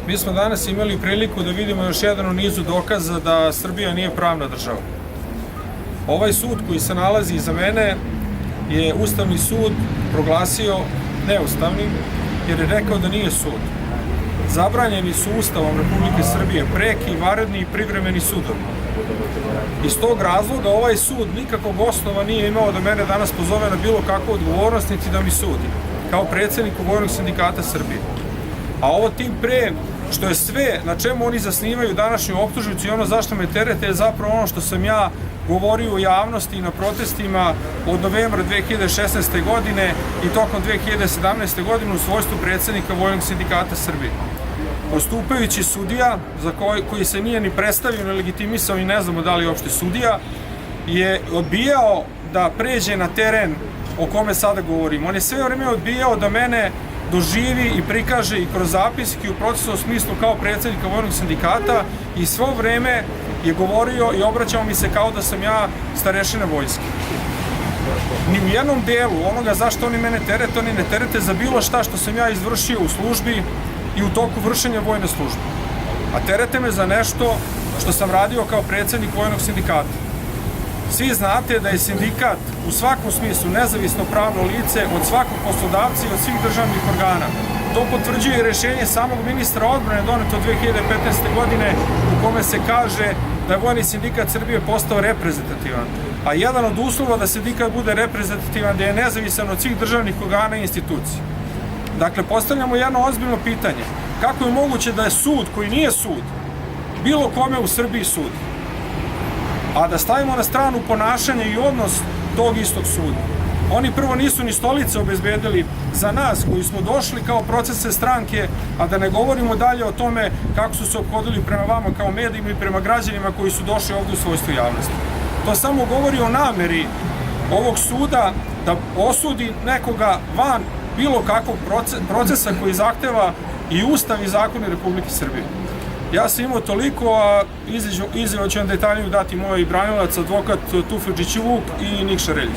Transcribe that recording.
Mi smo danas imali priliku da vidimo još jedan u nizu dokaza da Srbija nije pravna država. Ovaj sud koji se nalazi iza mene je Ustavni sud proglasio neustavnim jer je rekao da nije sud. Zabranjeni su Ustavom Republike Srbije preki, vanredni i privremeni sudovi. Iz tog razloga ovaj sud nikakvog osnova nije imao da mene danas pozove na bilo kakvu odgovornost niti da mi sudi, kao predsedniku Vojnog sindikata Srbije. A ovo tim pre što je sve na čemu oni zasnivaju današnju optužnicu i ono zašto me terete je zapravo ono što sam ja govorio u javnosti i na protestima od novembra 2016. godine i tokom 2017. godine u svojstvu predsednika Vojnog sindikata Srbije. Postupajući sudija, za koji se nije ni predstavio, ni legitimisao i ne znamo da li je uopšte sudija, je odbijao da pređe na teren o kome sada govorim. On je sve vreme odbijao da mene doživi i prikaže i kroz zapiske i u procesnom smislu kao predsednika Vojnog sindikata i svo vreme je govorio i obraćao mi se kao da sam ja starešina vojske. Ni u jednom delu onoga zašto oni mene terete, oni ne terete za bilo šta što sam ja izvršio u službi i u toku vršenja vojne službe. A terete me za nešto što sam radio kao predsednik Vojnog sindikata. Svi znate da je sindikat u svakom smislu nezavisno pravno lice od svakog poslodavca i od svih državnih organa. To potvrđuje i rešenje samog ministra odbrane doneto 2015. godine u kome se kaže da je Vojni sindikat Srbije postao reprezentativan. A jedan od uslova da sindikat bude reprezentativan da je nezavisan od svih državnih organa i institucija. Dakle, postavljamo jedno ozbiljno pitanje. Kako je moguće da je sud koji nije sud bilo kome u Srbiji sudi? A da stavimo na stranu ponašanje i odnos tog istog suda. Oni prvo nisu ni stolice obezbedili za nas koji smo došli kao procesne stranke, a da ne govorimo dalje o tome kako su se ophodili prema vama kao medijima i prema građanima koji su došli ovde u svojstvu javnosti. To samo govori o nameri ovog suda da osudi nekoga van bilo kakvog procesa koji zahteva i Ustav i zakoni Republike Srbije. Ja sam imao toliko, a izjava ću vam detaljniju dati moj branilac, advokat Tufekčić Vuk i Nikša Reljić.